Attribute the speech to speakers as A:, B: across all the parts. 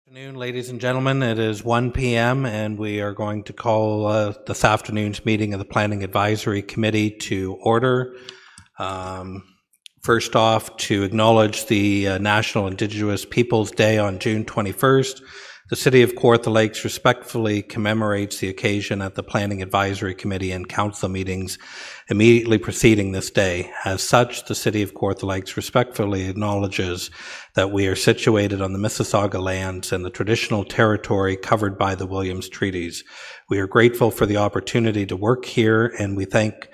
A: Afternoon, ladies and gentlemen. It is 1 p.m. and we are going to call this afternoon's meeting of the Planning Advisory Committee to order. First off, to acknowledge the National Indigenous Peoples Day on June 21st. The City of Kawartha Lakes respectfully commemorates the occasion at the Planning Advisory Committee and Council meetings immediately preceding this day. As such, the City of Kawartha Lakes respectfully acknowledges that we are situated on the Mississauga lands and the traditional territory covered by the Williams Treaties. We are grateful for the opportunity to work here, and we thank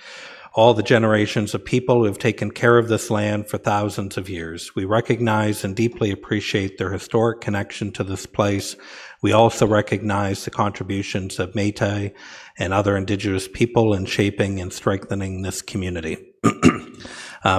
A: all the generations of people who have taken care of this land for thousands of years. We recognize and deeply appreciate their historic connection to this place. We also recognize the contributions of Métis and other Indigenous people in shaping and strengthening this community.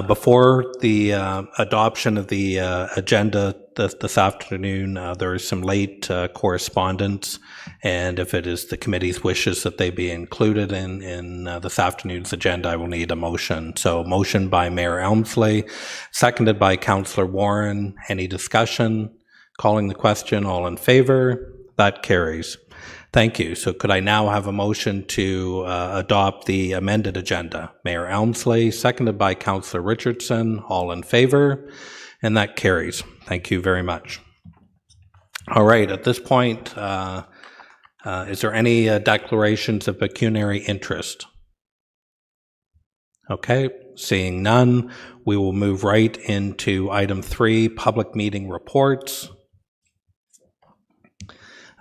A: Before the adoption of the agenda this afternoon, there is some late correspondence, and if it is the committee's wishes that they be included in this afternoon's agenda, I will need a motion. So motion by Mayor Elmsley, seconded by Councillor Warren. Any discussion? Calling the question, all in favor? That carries. Thank you. So could I now have a motion to adopt the amended agenda? Mayor Elmsley, seconded by Councillor Richardson. All in favor? And that carries. Thank you very much. All right, at this point, is there any declarations of pecuniary interest? Okay, seeing none, we will move right into item 3, public meeting reports.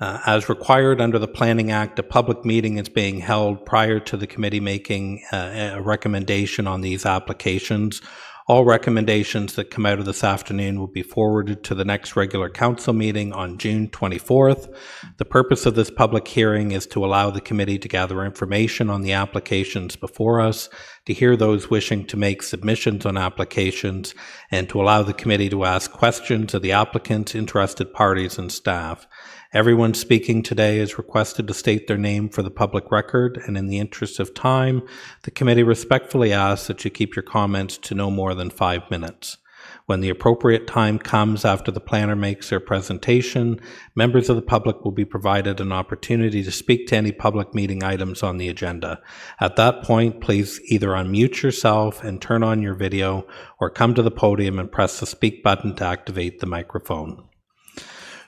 A: As required under the Planning Act, a public meeting is being held prior to the committee making a recommendation on these applications. All recommendations that come out of this afternoon will be forwarded to the next regular council meeting on June 24th. The purpose of this public hearing is to allow the committee to gather information on the applications before us, to hear those wishing to make submissions on applications, and to allow the committee to ask questions of the applicants, interested parties, and staff. Everyone speaking today is requested to state their name for the public record, and in the interest of time, the committee respectfully asks that you keep your comments to no more than 5 minutes. When the appropriate time comes after the planner makes their presentation, members of the public will be provided an opportunity to speak to any public meeting items on the agenda. At that point, please either unmute yourself and turn on your video, or come to the podium and press the speak button to activate the microphone.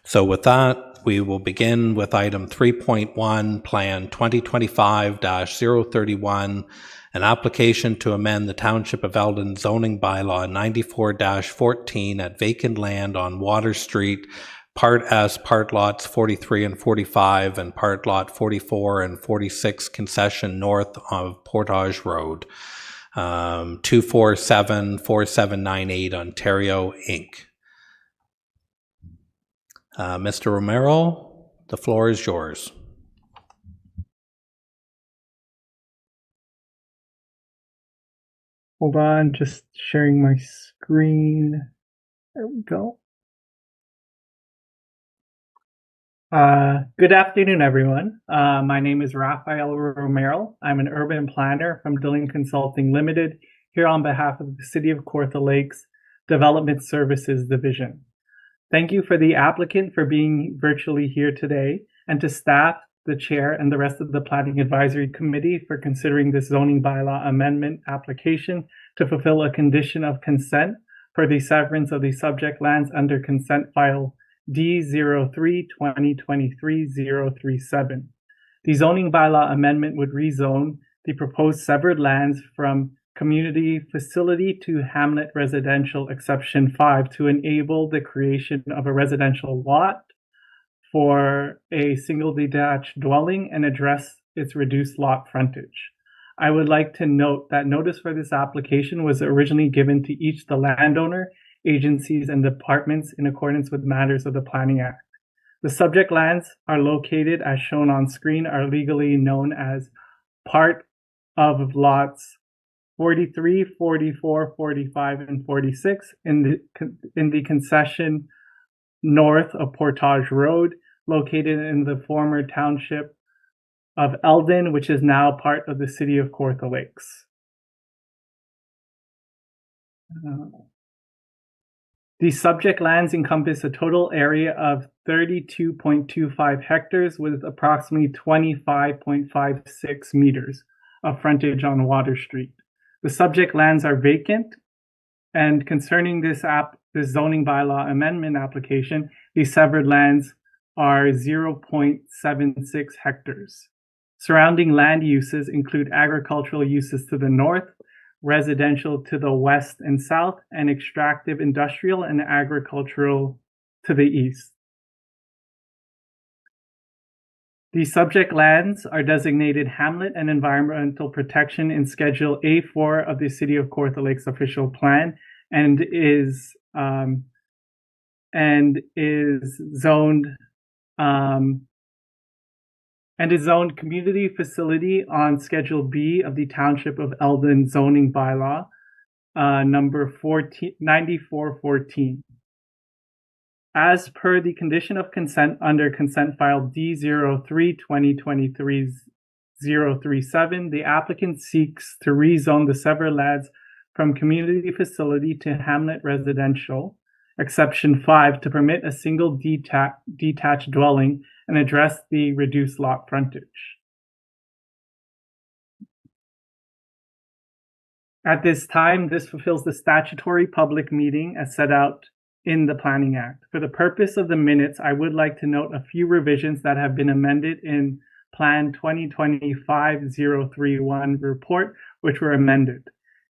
A: So with that, we will begin with item 3.1, Plan 2025-031, an application to amend the Township of Eldon zoning bylaw 94-14 at vacant land on Water Street, Part S, Part Lots 43 and 45, and Part Lot 44 and 46 concession north of Portage Road, 247-4798 Ontario, Inc. Mr. Romero, the floor is yours.
B: Hold on, just sharing my screen. There we go. Good afternoon, everyone. My name is Rafael Romero. I'm an urban planner from Dillon Consulting Limited, here on behalf of the City of Kawartha Lakes Development Services Division. Thank you for the applicant for being virtually here today, and to staff, the chair, and the rest of the Planning Advisory Committee for considering this zoning bylaw amendment application to fulfill a condition of consent for the severance of the subject lands under consent file D03-2023-037. The zoning bylaw amendment would rezone the proposed severed lands from Community Facility to Hamlet Residential Exception 5 to enable the creation of a residential lot for a single detached dwelling and address its reduced lot frontage. I would like to note that notice for this application was originally given to each the landowner, agencies, and departments in accordance with matters of the Planning Act. The subject lands are located, as shown on screen, are legally known as part of lots 43, 44, 45, and 46 in the concession north of Portage Road, located in the former township of Eldon, which is now part of the City of Kawartha Lakes. These subject lands encompass a total area of 32.25 hectares with approximately 25.56 meters of frontage on Water Street. The subject lands are vacant, and concerning this zoning bylaw amendment application, these severed lands are 0.76 hectares. Surrounding land uses include agricultural uses to the north, residential to the west and south, and extractive, industrial, and agricultural to the east. These subject lands are designated hamlet and environmental protection in Schedule A4 of the City of Kawartha Lakes official plan, and is zoned community facility on Schedule B of the Township of Eldon zoning bylaw, number 9414. As per the condition of consent under consent file D03-2023-037, the applicant seeks to rezone the severed lands from community facility to hamlet residential, exception 5, to permit a single detached dwelling and address the reduced lot frontage. At this time, this fulfills the statutory public meeting as set out in the Planning Act. For the purpose of the minutes, I would like to note a few revisions that have been amended in Plan 2025-031 report, which were amended.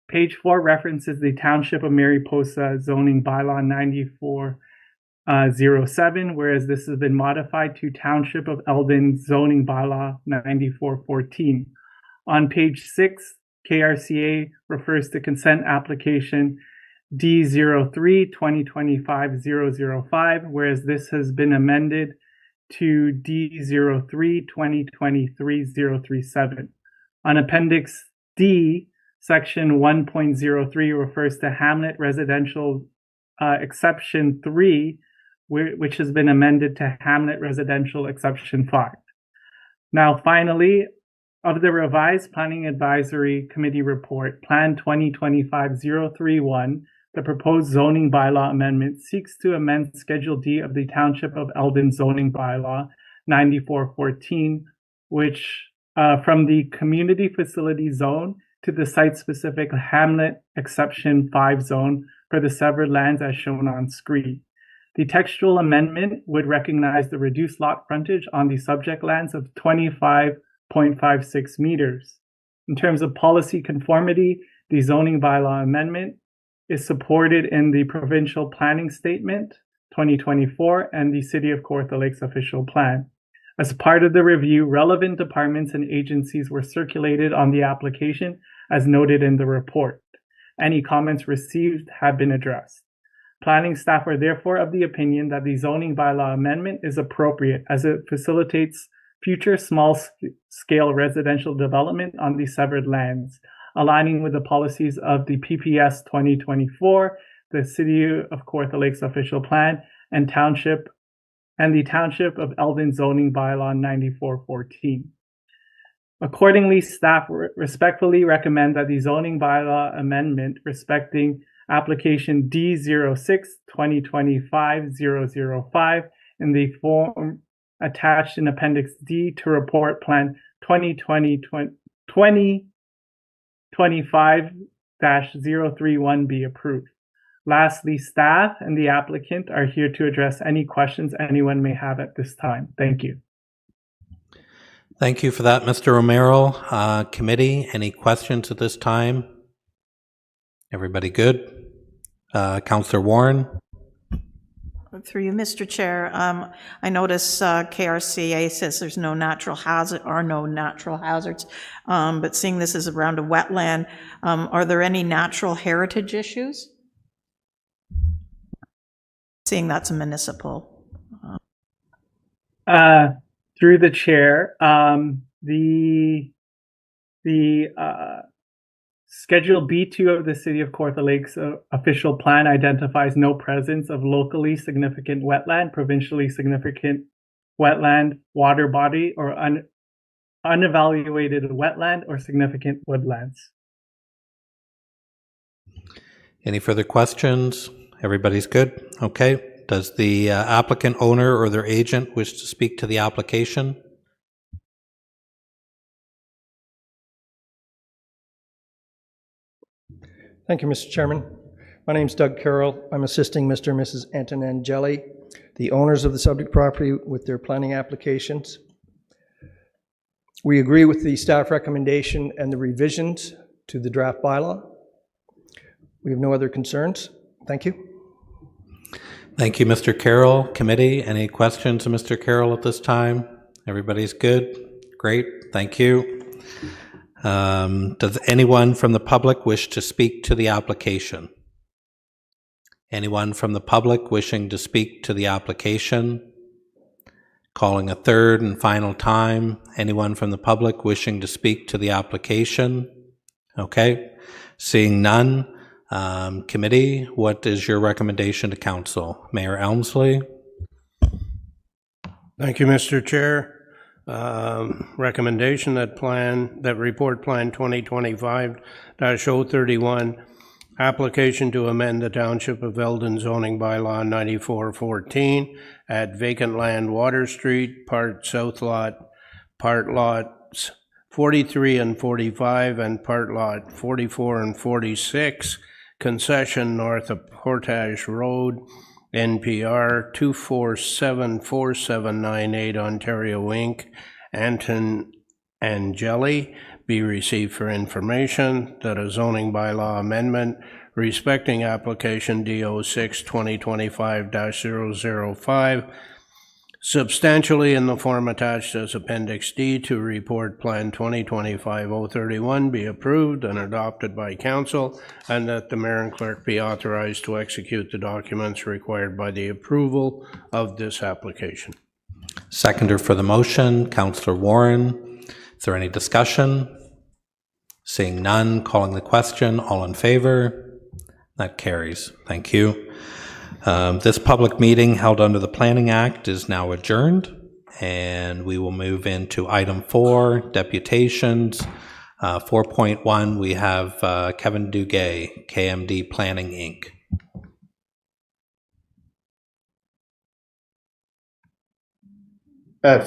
B: Page 4 references the Township of Mariposa zoning bylaw 9407, whereas this has been modified to Township of Eldon zoning bylaw 9414. On page 6, KRCA refers to consent application D03-2025-005, whereas this has been amended to D03-2023-037. On Appendix D, Section 1.03 refers to Hamlet Residential Exception 3, which has been amended to Hamlet Residential Exception 5. Now, finally, of the revised Planning Advisory Committee report, Plan 2025-031, the proposed zoning bylaw amendment seeks to amend Schedule D of the Township of Eldon zoning bylaw 9414, which from the community facility zone to the site-specific hamlet exception 5 zone for the severed lands as shown on screen. The textual amendment would recognize the reduced lot frontage on the subject lands of 25.56 meters. In terms of policy conformity, the zoning bylaw amendment is supported in the Provincial Planning Statement 2024 and the City of Kawartha Lakes official plan. As part of the review, relevant departments and agencies were circulated on the application as noted in the report. Any comments received have been addressed. Planning staff are therefore of the opinion that the zoning bylaw amendment is appropriate as it facilitates future small-scale residential development on the severed lands, aligning with the policies of the PPS 2024, the City of Kawartha Lakes official plan, and the Township of Eldon zoning bylaw 9414. Accordingly, staff respectfully recommend that the zoning bylaw amendment respecting application D06-2025-005 in the form attached in Appendix D to report Plan 2025-031 be approved. Lastly, staff and the applicant are here to address any questions anyone may have at this time. Thank you.
A: Thank you for that, Mr. Romero. Committee, any questions at this time? Everybody good? Councillor Warren?
C: Through you, Mr. Chair, I notice KRCA says there's no natural hazards, but seeing this is around a wetland, are there any natural heritage issues? Seeing that's a municipal.
B: Through the chair, the Schedule B2 of the City of Kawartha Lakes official plan identifies no presence of locally significant wetland, provincially significant wetland, water body, or unevaluated wetland or significant woodlands.
A: Any further questions? Everybody's good? Okay. Does the applicant, owner, or their agent wish to speak to the application?
D: Thank you, Mr. Chairman. My name is Doug Carroll. I'm assisting Mr. and Mrs. Anton Angeli, the owners of the subject property, with their planning applications. We agree with the staff recommendation and the revisions to the draft bylaw. We have no other concerns. Thank you.
A: Thank you, Mr. Carroll. Committee, any questions of Mr. Carroll at this time? Everybody's good? Great. Thank you. Does anyone from the public wish to speak to the application? Anyone from the public wishing to speak to the application? Calling a third and final time. Anyone from the public wishing to speak to the application? Okay. Seeing none. Committee, what is your recommendation to council? Mayor Elmsley?
E: Thank you, Mr. Chair. Recommendation that report plan 2025-031, application to amend the Township of Eldon zoning bylaw 9414 at vacant land Water Street, part south lot, part lots 43 and 45, and part lot 44 and 46, concession north of Portage Road, NPR 2474798, Ontario Inc., Anton Angeli, be received for information that a zoning bylaw amendment respecting application DO6 2025-005 substantially in the form attached as Appendix D to Report Plan 2025-031 be approved and adopted by Council, and that the Mayor and Clerk be authorized to execute the documents required by the approval of this application.
A: Seconder for the motion, Councillor Warren. Is there any discussion? Seeing none, calling the question. All in favor? That carries. Thank you. This public meeting held under the Planning Act is now adjourned, and we will move into item 4, deputations. 4.1, we have Kevin Duguay, KMD Planning, Inc.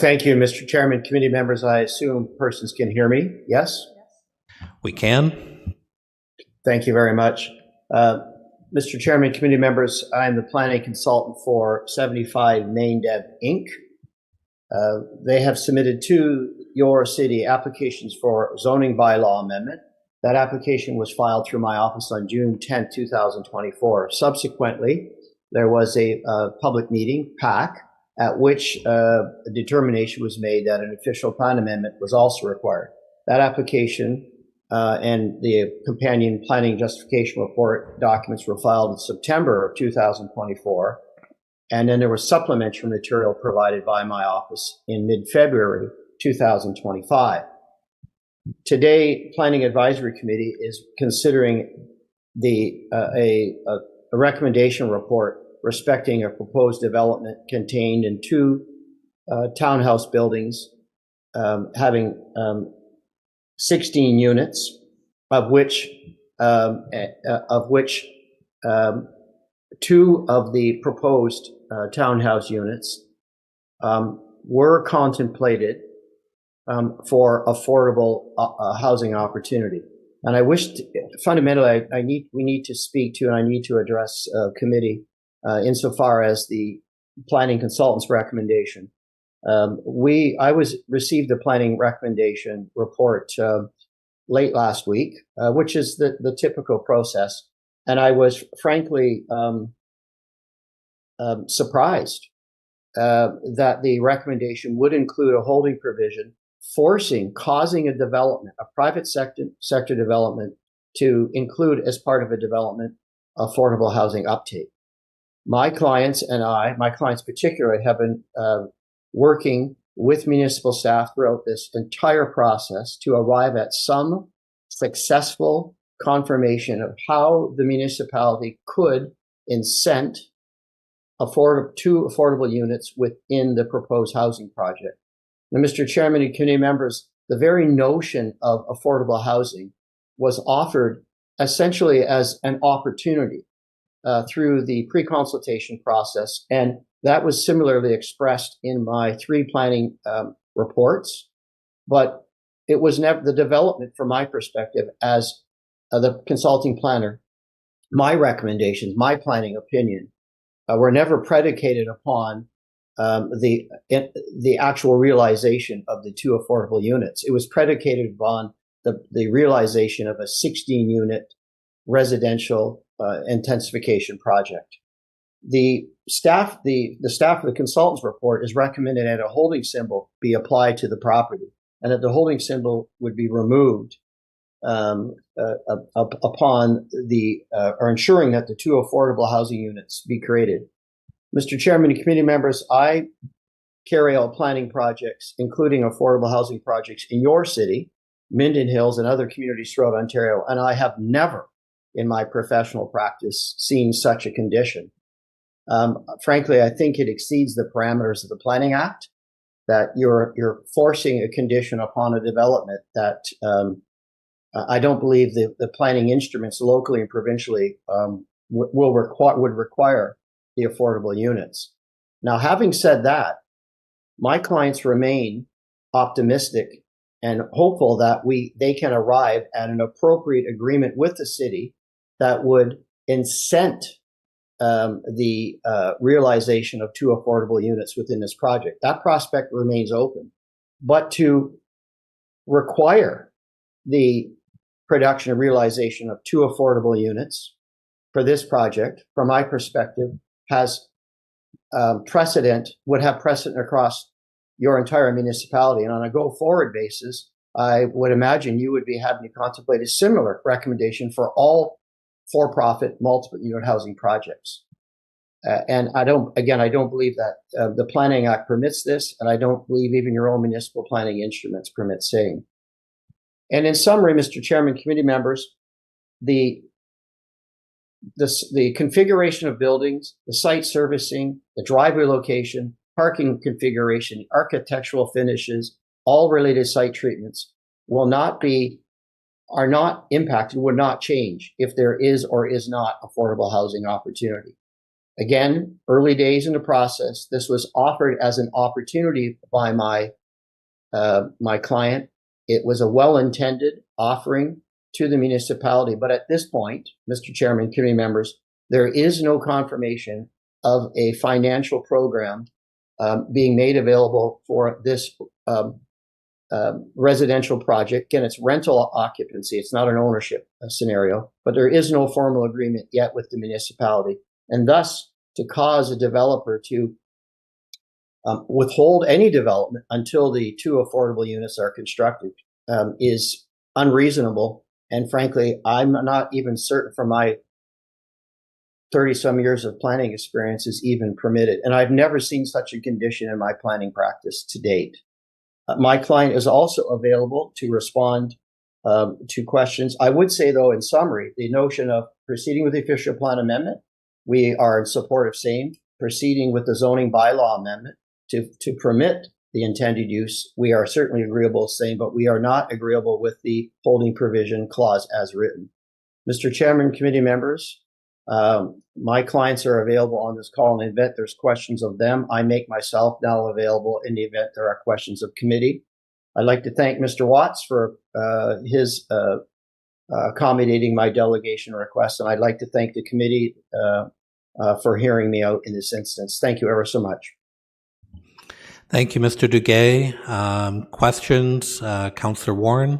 F: Thank you, Mr. Chairman. Committee members, I assume persons can hear me. Yes?
A: We can.
F: Thank you very much. Mr. Chairman, committee members, I'm the planning consultant for 75 Main Dev Inc. They have submitted to your city applications for zoning bylaw amendment. That application was filed through my office on June 10, 2024. Subsequently, there was a public meeting, PAC, at which a determination was made that an official plan amendment was also required. That application and the companion planning justification report documents were filed in September of 2024. And then there was supplementary material provided by my office in mid-February 2025. Today, Planning Advisory Committee is considering a recommendation report respecting a proposed development contained in 2 townhouse buildings having 16 units, of which 2 of the proposed townhouse units were contemplated for affordable housing opportunity. And I wish, fundamentally, we need to speak to, and I need to address committee insofar as the planning consultant's recommendation. I received the planning recommendation report late last week, which is the typical process, and I was frankly surprised that the recommendation would include a holding provision causing a development, a private sector development, to include as part of a development affordable housing uptake. My clients particularly, have been working with municipal staff throughout this entire process to arrive at some successful confirmation of how the municipality could incent 2 affordable units within the proposed housing project. Now, Mr. Chairman and committee members, the very notion of affordable housing was offered essentially as an opportunity through the pre-consultation process, and that was similarly expressed in my 3 planning reports. But it was never the development, from my perspective as the consulting planner. My recommendations, my planning opinion, were never predicated upon the actual realization of the 2 affordable units. It was predicated upon the realization of a 16-unit residential intensification project. The staff of the consultant's report is recommended that a holding symbol be applied to the property, and that the holding symbol would be removed upon or ensuring that the 2 affordable housing units be created. Mr. Chairman and committee members, I carry out planning projects, including affordable housing projects in your city, Minden Hills, and other communities throughout Ontario, and I have never in my professional practice seen such a condition. Frankly, I think it exceeds the parameters of the Planning Act, that you're forcing a condition upon a development that I don't believe the planning instruments locally and provincially would require the affordable units. Now, having said that, my clients remain optimistic and hopeful that they can arrive at an appropriate agreement with the city that would incent the realization of 2 affordable units within this project. That prospect remains open. But to require the production and realization of 2 affordable units for this project, from my perspective, has would have precedent across your entire municipality. And on a go-forward basis, I would imagine you would be having to contemplate a similar recommendation for all for-profit multiple unit housing projects. And I don't believe that the Planning Act permits this, and I don't believe even your own municipal planning instruments permit same. And in summary, Mr. Chairman, committee members, the configuration of buildings, the site servicing, the driveway location, parking configuration, architectural finishes, all related site treatments are not impacted, would not change if there is or is not affordable housing opportunity. Again, early days in the process, this was offered as an opportunity by my client. It was a well-intended offering to the municipality, but at this point, Mr. Chairman, committee members, there is no confirmation of a financial program being made available for this residential project. Again, it's rental occupancy. It's not an ownership scenario, but there is no formal agreement yet with the municipality. And thus, to cause a developer to withhold any development until the 2 affordable units are constructed is unreasonable. And frankly, I'm not even certain from my 30-some years of planning experience is even permitted. And I've never seen such a condition in my planning practice to date. My client is also available to respond to questions. I would say, though, in summary, the notion of proceeding with the official plan amendment, we are in support of same. Proceeding with the zoning bylaw amendment to permit the intended use, we are certainly agreeable to same, but we are not agreeable with the holding provision clause as written. Mr. Chairman, committee members, my clients are available on this call in the event there's questions of them. I make myself now available in the event there are questions of committee. I'd like to thank Mr. Watts for his accommodating my delegation request, and I'd like to thank the committee for hearing me out in this instance. Thank you ever so much.
A: Thank you, Mr. Duguay. Questions? Councillor Warren?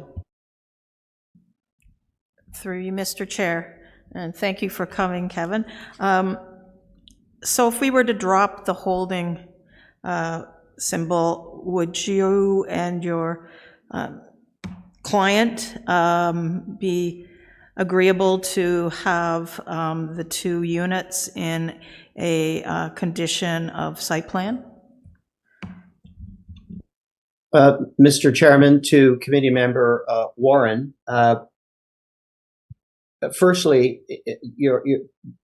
C: Through you, Mr. Chair. And thank you for coming, Kevin. So if we were to drop the holding symbol, would you and your client be agreeable to have the 2 units in a condition of site plan?
F: Mr. Chairman, to committee member Warren, firstly,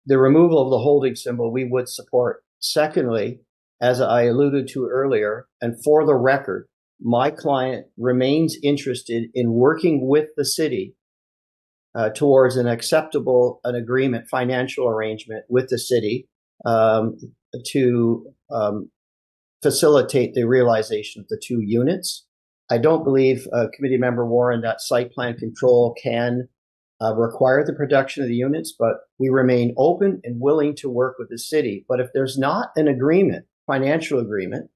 F: the removal of the holding symbol we would support. Secondly, as I alluded to earlier, and for the record, my client remains interested in working with the city towards an agreement, financial arrangement with the city to facilitate the realization of the 2 units. I don't believe, Committee Member Warren, that site plan control can require the production of the units, but we remain open and willing to work with the city. But if there's not an agreement, financial agreement,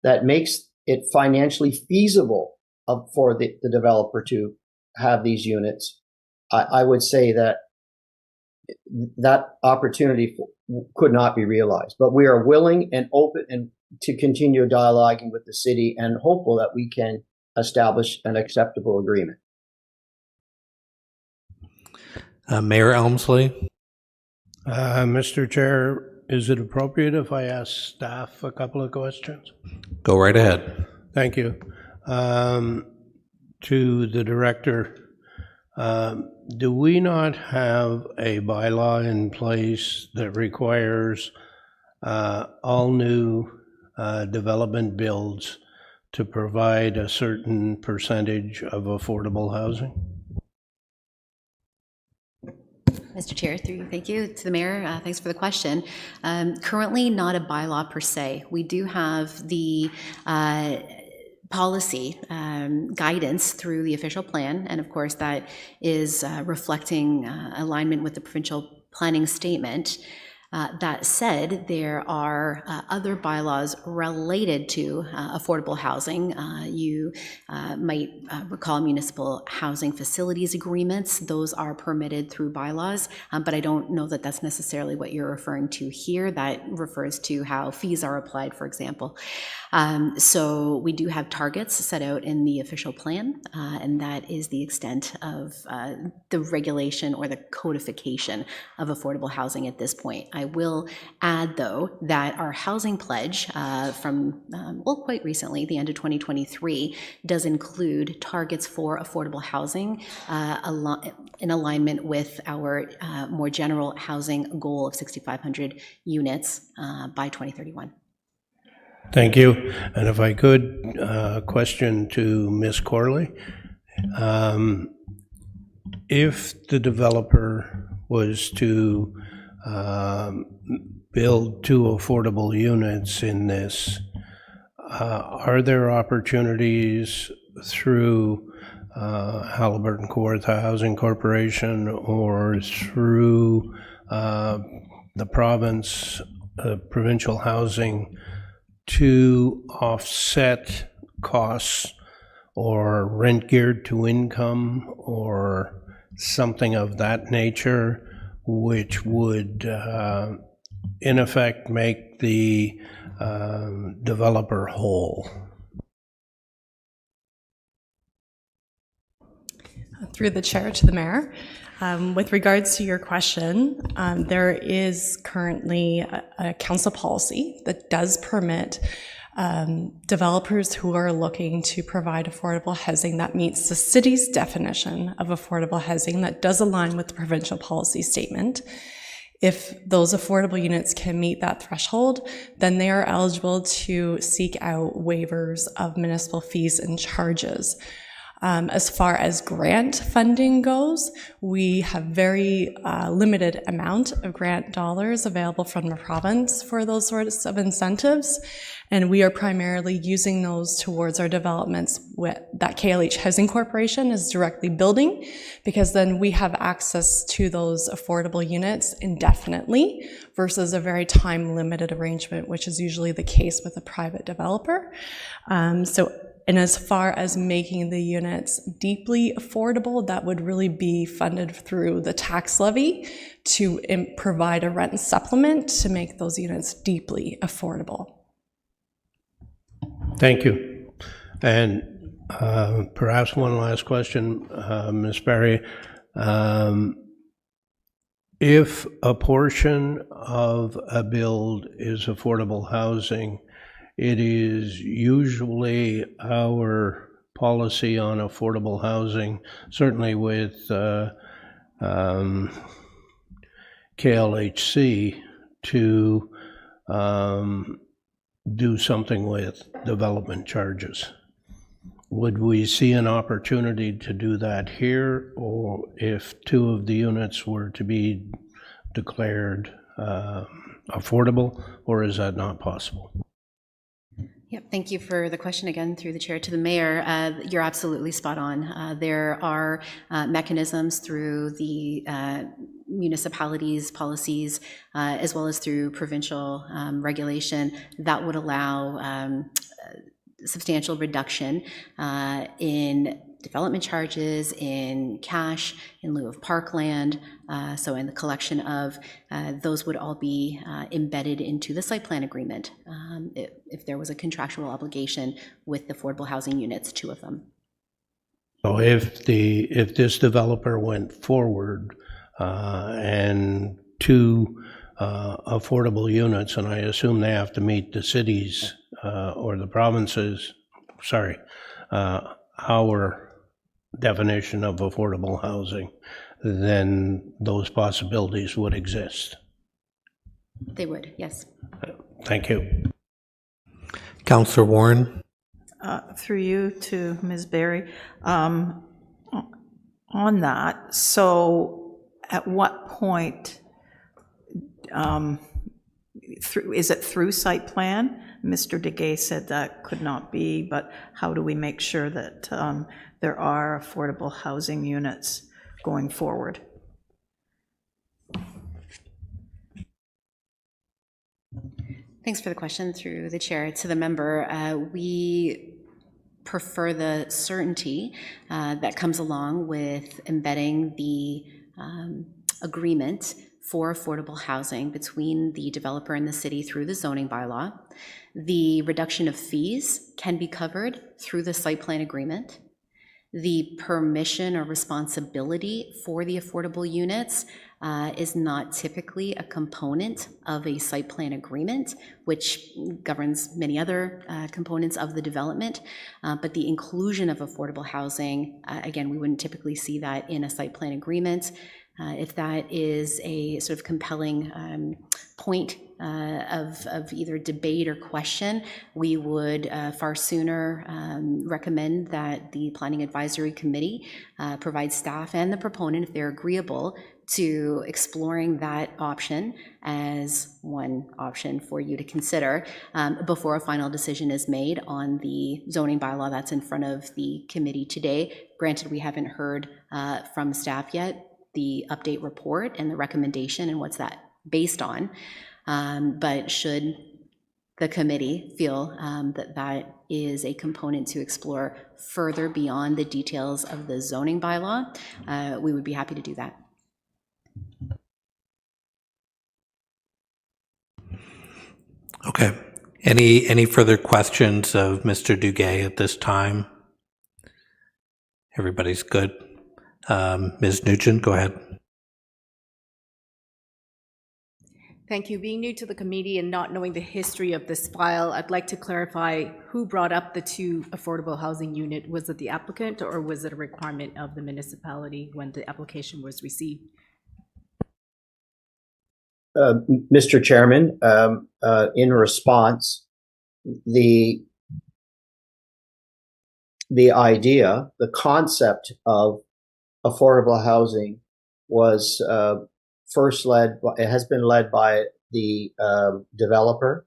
F: that makes it financially feasible for the developer to have these units, I would say that that opportunity could not be realized. But we are willing and open and to continue dialoguing with the city and hopeful that we can establish an acceptable agreement.
A: Mayor Elmsley.
E: Mr. Chair, is it appropriate if I ask staff a couple of questions?
A: Go right ahead.
E: Thank you. To the director, do we not have a bylaw in place that requires all new development builds to provide a certain percentage of affordable housing?
G: Mr. Chair, thank you to the mayor. Thanks for the question. Currently, not a bylaw per se. We do have the policy guidance through the official plan, and of course that is reflecting alignment with the provincial planning statement. That said, there are other bylaws related to affordable housing. You might recall municipal housing facilities agreements. Those are permitted through bylaws, but I don't know that that's necessarily what you're referring to here. That refers to how fees are applied, for example. So we do have targets set out in the official plan, and that is the extent of the regulation or the codification of affordable housing at this point. I will add, though, that our housing pledge from, quite recently, the end of 2023, does include targets for affordable housing in alignment with our more general housing goal of 6,500 units by 2031.
E: Thank you. And if I could, question to Ms. Corley. If the developer was to build 2 affordable units in this, are there opportunities through Halliburton Kawartha Housing Corporation or through the province, provincial housing, to offset costs or rent geared to income or something of that nature, which would in effect make the developer whole?
H: Through the chair to the mayor. With regards to your question, there is currently a council policy that does permit developers who are looking to provide affordable housing that meets the city's definition of affordable housing that does align with the provincial policy statement. If those affordable units can meet that threshold, then they are eligible to seek out waivers of municipal fees and charges. As far as grant funding goes, we have very limited amount of grant dollars available from the province for those sorts of incentives, and we are primarily using those towards our developments that KLH Housing Corporation is directly building, because then we have access to those affordable units indefinitely versus a very time-limited arrangement, which is usually the case with a private developer. And as far as making the units deeply affordable, that would really be funded through the tax levy to provide a rent supplement to make those units deeply affordable.
E: Thank you. And perhaps one last question, Ms. Barry. If a portion of a build is affordable housing, it is usually our policy on affordable housing, certainly with KLHC, to do something with development charges. Would we see an opportunity to do that here, or if 2 of the units were to be declared affordable, or is that not possible?
G: Yep, thank you for the question again through the chair to the mayor. You're absolutely spot on. There are mechanisms through the municipalities' policies, as well as through provincial regulation that would allow substantial reduction in development charges, in cash, in lieu of parkland. So in the collection of, those would all be embedded into the site plan agreement if there was a contractual obligation with the affordable housing units, 2 of them.
E: So if this developer went forward and 2 affordable units, and I assume they have to meet the city's or the province's, our definition of affordable housing, then those possibilities would exist.
G: They would, yes.
E: Thank you.
A: Councillor Warren?
C: Through you to Ms. Berry. On that, so at what point, is it through site plan? Mr. Duguay said that could not be, but how do we make sure that there are affordable housing units going forward?
G: Thanks for the question through the chair to the member. We prefer the certainty that comes along with embedding the agreement for affordable housing between the developer and the city through the zoning bylaw. The reduction of fees can be covered through the site plan agreement. The permission or responsibility for the affordable units is not typically a component of a site plan agreement, which governs many other components of the development. But the inclusion of affordable housing, again, we wouldn't typically see that in a site plan agreement. If that is a sort of compelling point of either debate or question, we would far sooner recommend that the Planning Advisory Committee provide staff and the proponent, if they're agreeable, to exploring that option as one option for you to consider before a final decision is made on the zoning bylaw that's in front of the committee today. Granted, we haven't heard from staff yet the update report and the recommendation and what's that based on. But should the committee feel that that is a component to explore further beyond the details of the zoning bylaw, we would be happy to do that.
A: Okay. Any further questions of Mr. Duguay at this time? Everybody's good. Ms. Nugent, go ahead.
I: Thank you. Being new to the committee and not knowing the history of this file, I'd like to clarify who brought up the 2 affordable housing unit. Was it the applicant or was it a requirement of the municipality when the application was received?
F: Mr. Chairman, in response, the idea, the concept of affordable housing was first led, it has been led by the developer,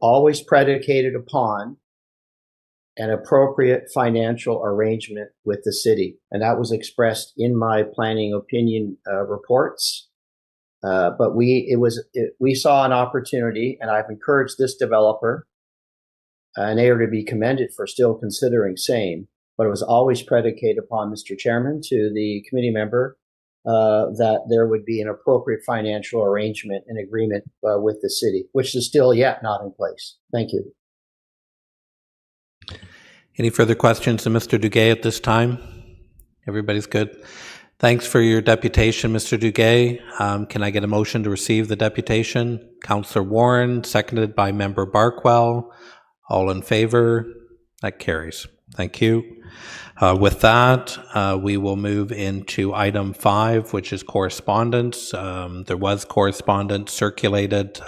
F: always predicated upon an appropriate financial arrangement with the city. And that was expressed in my planning opinion reports. But we saw an opportunity, and I've encouraged this developer, and they are to be commended for still considering same, but it was always predicated upon, Mr. Chairman, to the committee member, that there would be an appropriate financial arrangement and agreement with the city, which is still yet not in place. Thank you.
A: Any further questions to Mr. Duguay at this time? Everybody's good. Thanks for your deputation, Mr. Duguay. Can I get a motion to receive the deputation? Councillor Warren, seconded by Member Barkwell. All in favor? That carries. Thank you. With that, we will move into item 5, which is correspondence. There was correspondence circulated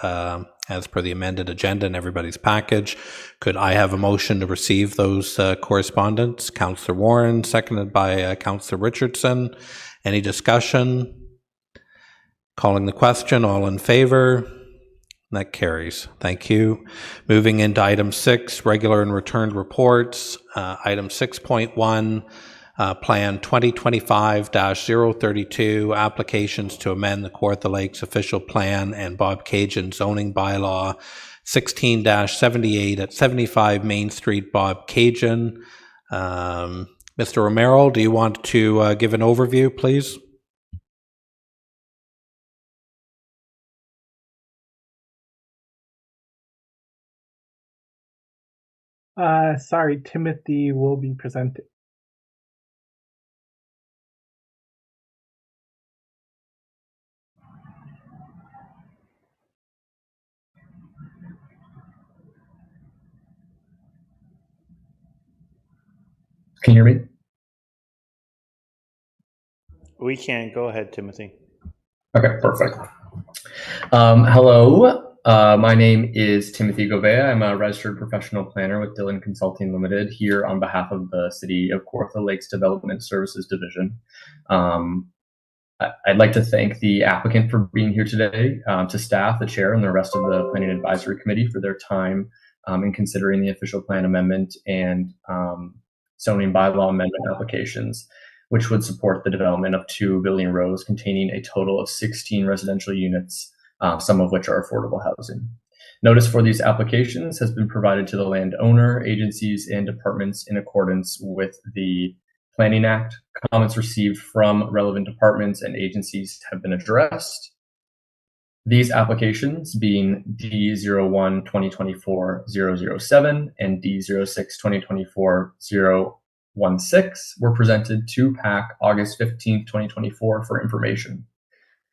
A: as per the amended agenda in everybody's package. Could I have a motion to receive those correspondence? Councillor Warren, seconded by Councillor Richardson. Any discussion? Calling the question, all in favor? That carries. Thank you. Moving into item 6, regular and returned reports. Item 6.1, Plan 2025-032, applications to amend the Kawartha Lakes official plan and Bobcaygeon zoning bylaw 16-78 at 75 Main Street, Bobcaygeon. Mr. Romero, do you want to give an overview, please?
B: Sorry, Timothy will be presenting.
J: Can you hear me?
K: We can. Go ahead, Timothy.
J: Okay, perfect. Hello, my name is Timothy Gouveia. I'm a registered professional planner with Dillon Consulting Limited here on behalf of the City of Kawartha Lakes Development Services Division. I'd like to thank the applicant for being here today, to staff, the chair, and the rest of the Planning Advisory Committee for their time in considering the official plan amendment and zoning bylaw amendment applications, which would support the development of 2 building rows containing a total of 16 residential units, some of which are affordable housing. Notice for these applications has been provided to the landowner, agencies, and departments in accordance with the Planning Act. Comments received from relevant departments and agencies have been addressed. These applications, being D01-2024-007 and D06-2024-016, were presented to PAC August 15, 2024 for information.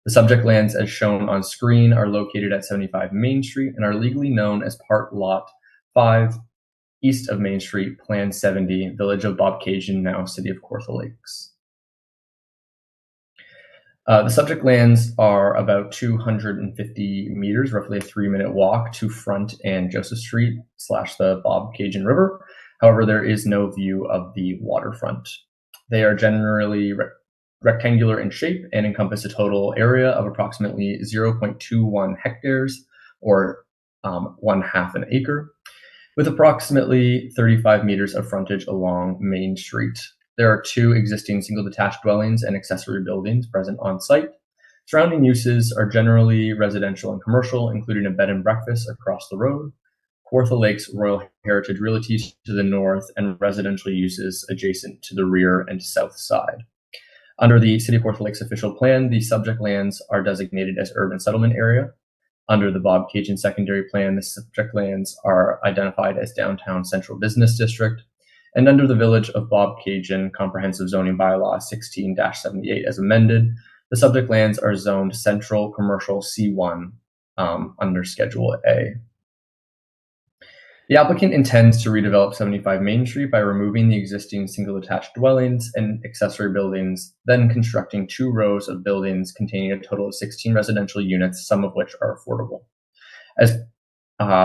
J: The subject lands as shown on screen are located at 75 Main Street and are legally known as Part Lot 5, east of Main Street, Plan 70, Village of Bobcaygeon, now City of Kawartha Lakes. The subject lands are about 250 meters, roughly a 3-minute walk to Front and Joseph Street / the Bobcaygeon River. However, there is no view of the waterfront. They are generally rectangular in shape and encompass a total area of approximately 0.21 hectares or 1/2 an acre, with approximately 35 meters of frontage along Main Street. There are 2 existing single detached dwellings and accessory buildings present on site. Surrounding uses are generally residential and commercial, including a bed and breakfast across the road, Kawartha Lakes Royal Heritage Realty to the north, and residential uses adjacent to the rear and south side. Under the City of Kawartha Lakes official plan, the subject lands are designated as urban settlement area. Under the Bobcaygeon secondary plan, the subject lands are identified as downtown central business district. And under the Village of Bobcaygeon Comprehensive Zoning Bylaw 16-78 as amended, the subject lands are zoned Central Commercial C1 under Schedule A. The applicant intends to redevelop 75 Main Street by removing the existing single detached dwellings and accessory buildings, then constructing 2 rows of buildings containing a total of 16 residential units, some of which are affordable. As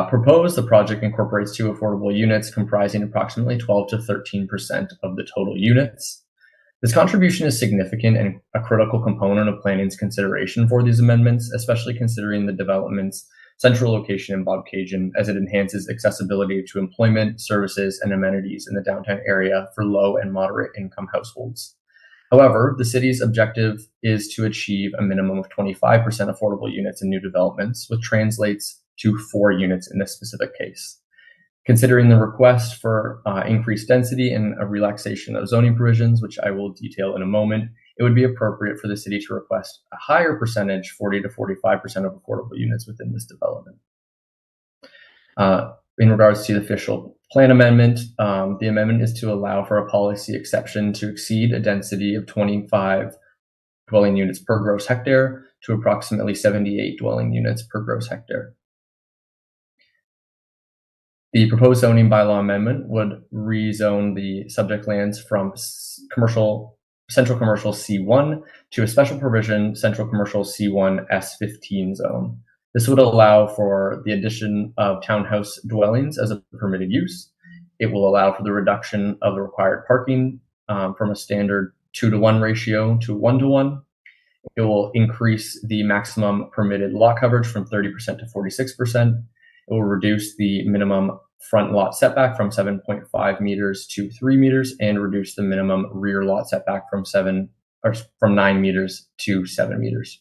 J: proposed, the project incorporates 2 affordable units comprising approximately 12 to 13% of the total units. This contribution is significant and a critical component of planning's consideration for these amendments, especially considering the development's central location in Bobcaygeon, as it enhances accessibility to employment, services, and amenities in the downtown area for low and moderate income households. However, the city's objective is to achieve a minimum of 25% affordable units in new developments, which translates to 4 units in this specific case. Considering the request for increased density and a relaxation of zoning provisions, which I will detail in a moment, it would be appropriate for the city to request a higher percentage, 40 to 45% of affordable units within this development. In regards to the official plan amendment, the amendment is to allow for a policy exception to exceed a density of 25 dwelling units per gross hectare to approximately 78 dwelling units per gross hectare. The proposed zoning bylaw amendment would rezone the subject lands from Central Commercial C1 to a special provision Central Commercial C1 S15 zone. This would allow for the addition of townhouse dwellings as a permitted use. It will allow for the reduction of the required parking from a standard 2-to-1 ratio to 1-to-1. It will increase the maximum permitted lot coverage from 30% to 46%. It will reduce the minimum front lot setback from 7.5 meters to 3 meters and reduce the minimum rear lot setback from 9 meters to 7 meters.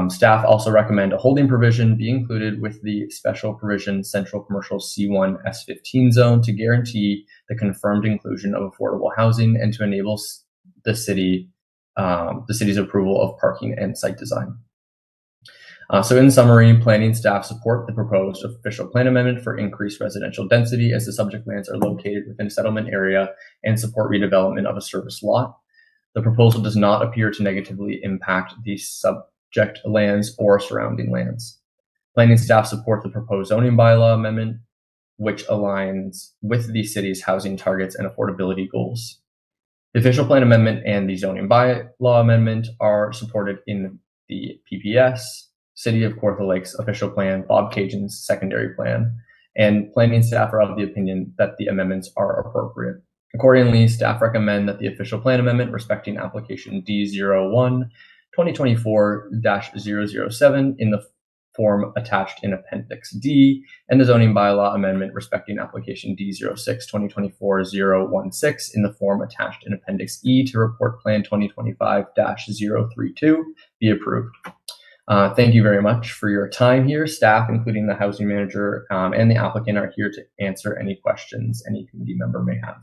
J: Staff also recommend a holding provision be included with the special provision Central Commercial C1 S15 zone to guarantee the confirmed inclusion of affordable housing and to enable the city's approval of parking and site design. So in summary, planning staff support the proposed official plan amendment for increased residential density as the subject lands are located within a settlement area and support redevelopment of a service lot. The proposal does not appear to negatively impact the subject lands or surrounding lands. Planning staff support the proposed zoning bylaw amendment, which aligns with the city's housing targets and affordability goals. The official plan amendment and the zoning bylaw amendment are supported in the PPS, City of Kawartha Lakes official plan, Bob Cajun's secondary plan, and planning staff are of the opinion that the amendments are appropriate. Accordingly, staff recommend that the official plan amendment respecting application D01 2024-007 in the form attached in Appendix D, and the zoning bylaw amendment respecting application D06 2024-016 in the form attached in Appendix E to Report Plan 2025-032 be approved. Thank you very much for your time here. Staff, including the housing manager and the applicant, are here to answer any questions any committee member may have.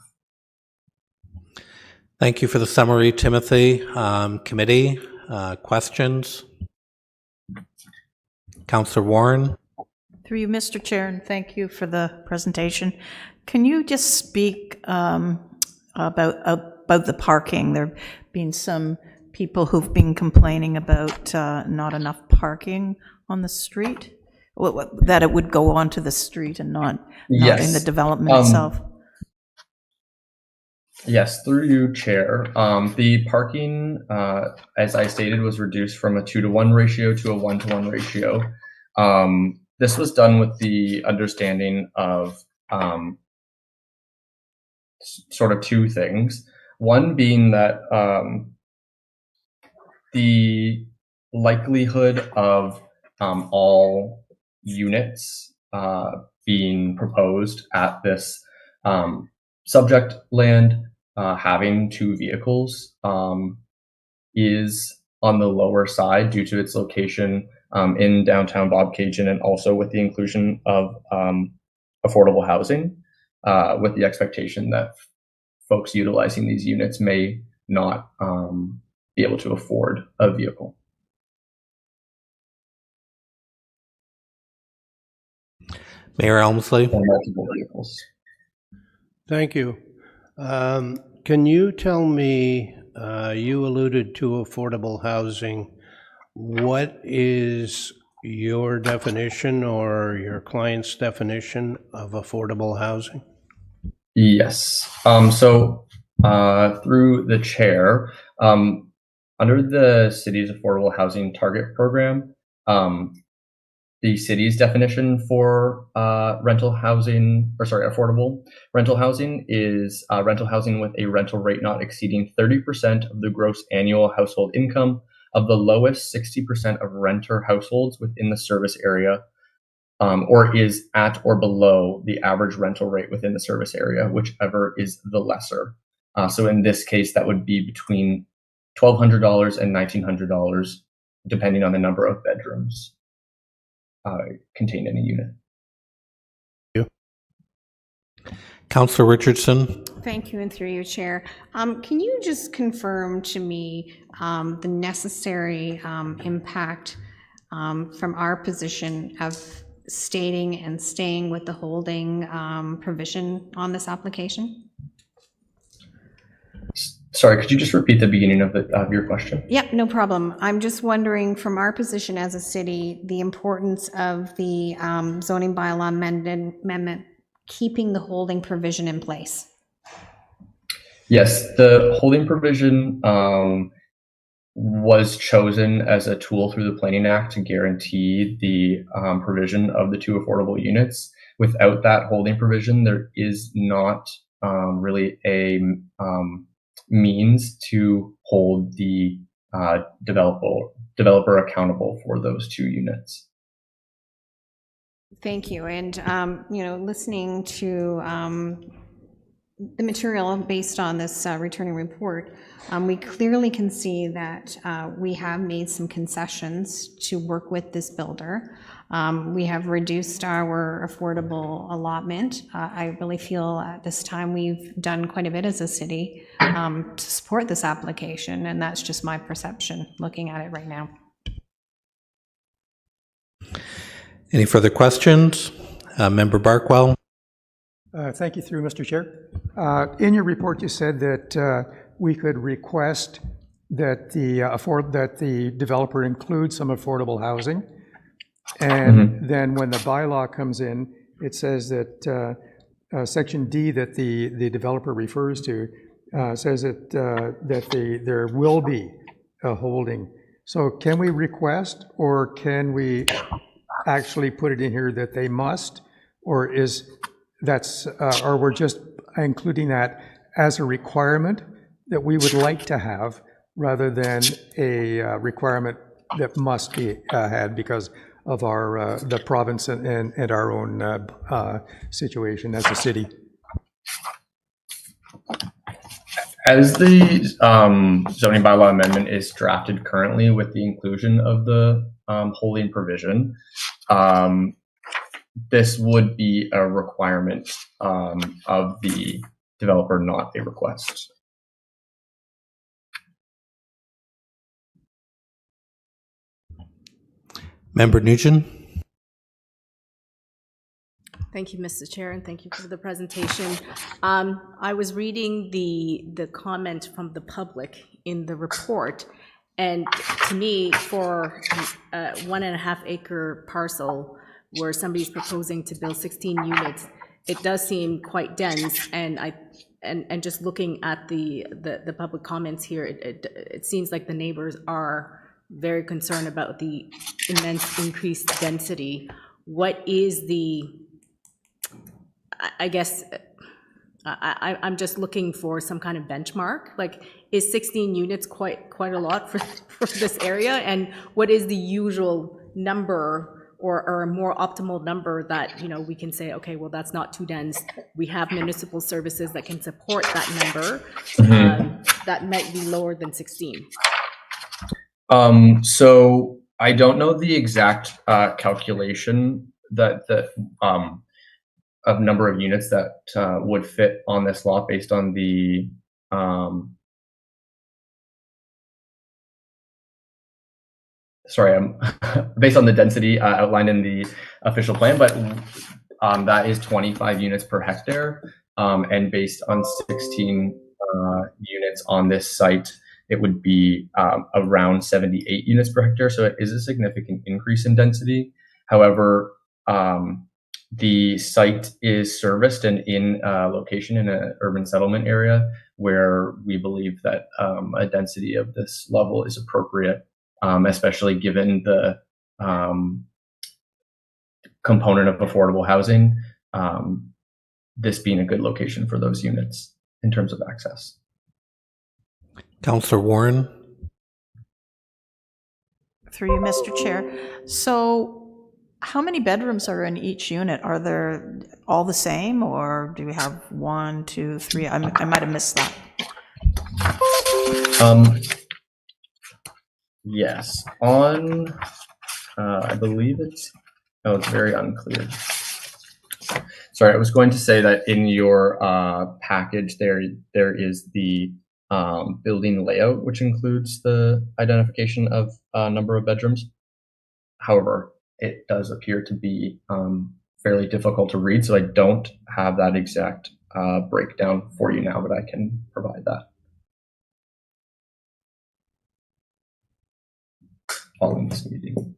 A: Thank you for the summary, Timothy. Committee, questions? Councillor Warren?
C: Through you, Mr. Chair, and thank you for the presentation. Can you just speak about the parking? There have been some people who've been complaining about not enough parking on the street, that it would go onto the street and not in the development itself.
J: Yes, through you, Chair. The parking, as I stated, was reduced from a 2-to-1 ratio to a 1-to-1 ratio. This was done with the understanding of sort of two things. One being that the likelihood of all units being proposed at this subject land having two vehicles is on the lower side due to its location in downtown Bob Cajun, and also with the inclusion of affordable housing, with the expectation that folks utilizing these units may not be able to afford a vehicle.
A: Mayor Elmsley?
J: Or multiple vehicles.
E: Thank you. Can you tell me, you alluded to affordable housing. What is your definition or your client's definition of affordable housing?
J: Yes. So through the chair, under the city's affordable housing target program, the city's definition for affordable rental housing is rental housing with a rental rate not exceeding 30% of the gross annual household income of the lowest 60% of renter households within the service area, or is at or below the average rental rate within the service area, whichever is the lesser. So in this case, that would be between $1,200 and $1,900, depending on the number of bedrooms contained in a unit.
A: Councillor Richardson?
L: Thank you, and through you, Chair. Can you just confirm to me the necessary impact from our position of stating and staying with the holding provision on this application?
J: Sorry, could you just repeat the beginning of your question?
L: Yep, no problem. I'm just wondering, from our position as a city, the importance of the zoning bylaw amendment keeping the holding provision in place.
J: Yes, the holding provision was chosen as a tool through the Planning Act to guarantee the provision of the 2 affordable units. Without that holding provision, there is not really a means to hold the developer accountable for those 2 units.
L: Thank you. And, listening to the material based on this returning report, we clearly can see that we have made some concessions to work with this builder. We have reduced our affordable allotment. I really feel at this time we've done quite a bit as a city to support this application, and that's just my perception looking at it right now.
A: Any further questions? Member Barkwell?
M: Thank you, through Mr. Chair. In your report, you said that we could request that the developer include some affordable housing, and then when the bylaw comes in, it says that Section D that the developer refers to says that there will be a holding. So can we request, or can we actually put it in here that they must, or or we're just including that as a requirement that we would like to have, rather than a requirement that must be had because of our the province and our own situation as a city?
J: As the zoning bylaw amendment is drafted currently with the inclusion of the holding provision, this would be a requirement of the developer, not a request.
A: Member Nugent?
I: Thank you, Mr. Chair, and thank you for the presentation. I was reading the comment from the public in the report, and to me, for a 1.5 acre parcel where somebody's proposing to build 16 units, it does seem quite dense. And just looking at the public comments here, it seems like the neighbors are very concerned about the immense increased density. What is the, I guess, I'm just looking for some kind of benchmark. Like, is 16 units quite a lot for this area? And what is the usual number, or a more optimal number that, we can say, okay, well, that's not too dense. We have municipal services that can support that number. That might be lower than 16.
J: So I don't know the exact calculation that of number of units that would fit on this lot based on the based on the density outlined in the official plan, but that is 25 units per hectare, and based on 16 units on this site, it would be around 78 units per hectare. So it is a significant increase in density. However, the site is serviced and in a location in an urban settlement area where we believe that a density of this level is appropriate, especially given the component of affordable housing, this being a good location for those units in terms of access.
A: Councillor Warren?
C: Through you, Mr. Chair. So how many bedrooms are in each unit? Are they all the same, or do we have 1, 2, 3? I might have missed that.
J: Yes, on, I believe it's very unclear. Sorry, I was going to say that in your package there is the building layout, which includes the identification of a number of bedrooms. However, it does appear to be fairly difficult to read, so I don't have that exact breakdown for you now, but I can provide that following this meeting.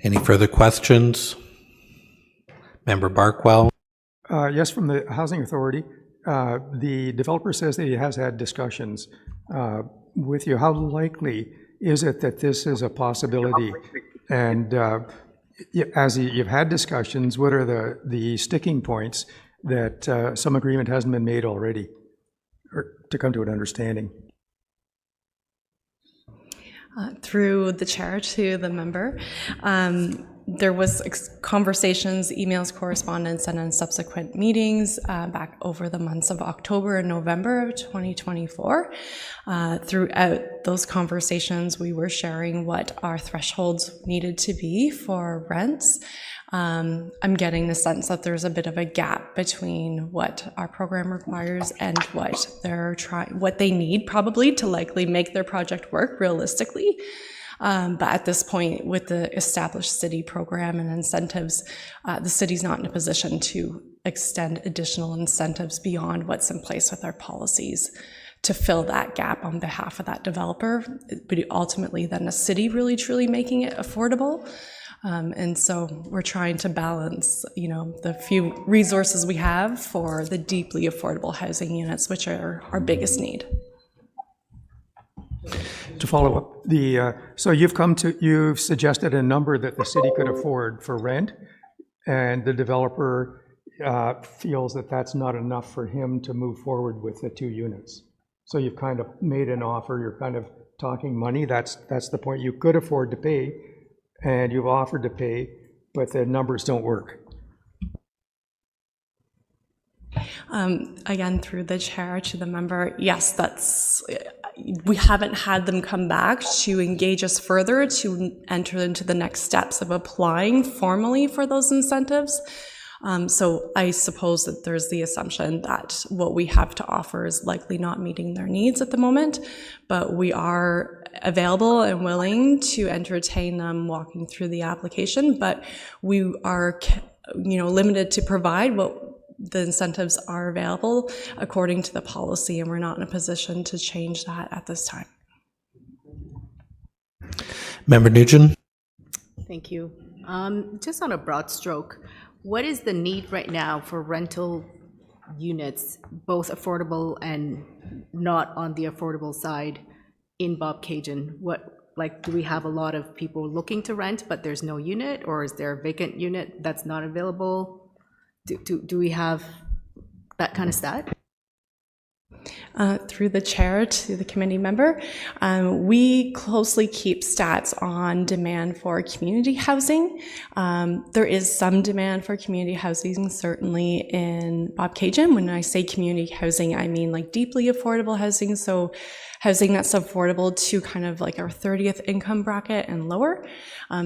A: Any further questions? Member Barkwell?
M: Yes, from the Housing Authority. the developer says that he has had discussions with you. How likely is it that this is a possibility? And as you've had discussions, what are the sticking points that some agreement hasn't been made already, or to come to an understanding?
H: Through the chair to the member, there was conversations, emails, correspondence, and then subsequent meetings back over the months of October and November of 2024. Throughout those conversations, we were sharing what our thresholds needed to be for rents. I'm getting the sense that there's a bit of a gap between what our program requires and what what they need probably to likely make their project work realistically. But at this point, with the established city program and incentives, the city's not in a position to extend additional incentives beyond what's in place with our policies to fill that gap on behalf of that developer, but ultimately then a city really truly making it affordable. And so we're trying to balance, the few resources we have for the deeply affordable housing units, which are our biggest need.
M: To follow up, so you've suggested a number that the city could afford for rent, and the developer feels that that's not enough for him to move forward with the 2 units. So you've kind of made an offer, you're kind of talking money, that's the point. You could afford to pay, and you've offered to pay, but the numbers don't work.
H: Again, through the chair to the member, yes, we haven't had them come back to engage us further to enter into the next steps of applying formally for those incentives. So I suppose that there's the assumption that what we have to offer is likely not meeting their needs at the moment, but we are available and willing to entertain them walking through the application, but we are, limited to provide what the incentives are available according to the policy, and we're not in a position to change that at this time.
A: Member Nugent.
I: Thank you. Just on a broad stroke, what is the need right now for rental units, both affordable and not on the affordable side in Bobcaygeon? Do we have a lot of people looking to rent, but there's no unit, or is there a vacant unit that's not available? Do we have that kind of stat?
H: Through the chair to the committee member, we closely keep stats on demand for community housing. There is some demand for community housing, certainly in Bobcaygeon. When I say community housing, I mean like deeply affordable housing, so housing that's affordable to kind of like our 30th income bracket and lower.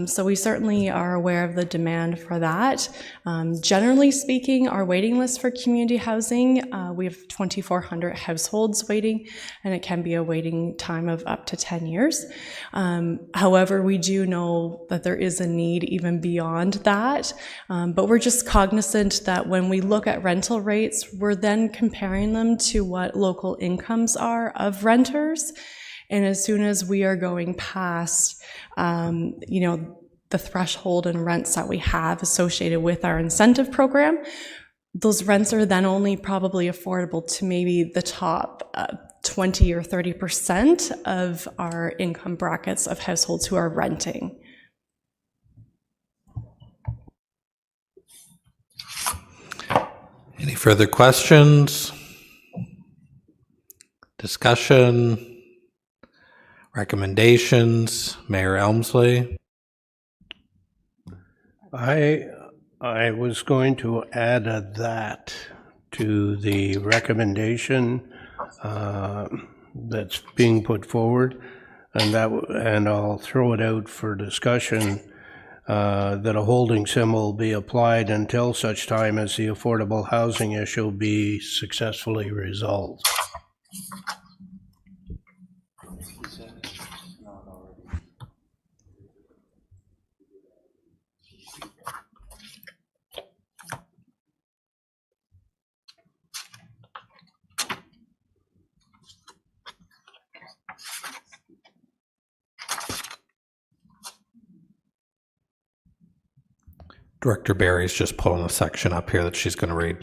H: So we certainly are aware of the demand for that. Generally speaking, our waiting list for community housing, we have 2,400 households waiting, and it can be a waiting time of up to 10 years. However, we do know that there is a need even beyond that, but we're just cognizant that when we look at rental rates, we're then comparing them to what local incomes are of renters. And as soon as we are going past, the threshold and rents that we have associated with our incentive program, those rents are then only probably affordable to maybe the top 20 or 30% of our income brackets of households who are renting.
A: Any further questions? Discussion? Recommendations? Mayor Elmsley?
E: I was going to add that to the recommendation that's being put forward, and I'll throw it out for discussion, that a holding symbol be applied until such time as the affordable housing issue be successfully resolved.
A: Director Barry's just pulling a section up here that she's going to read.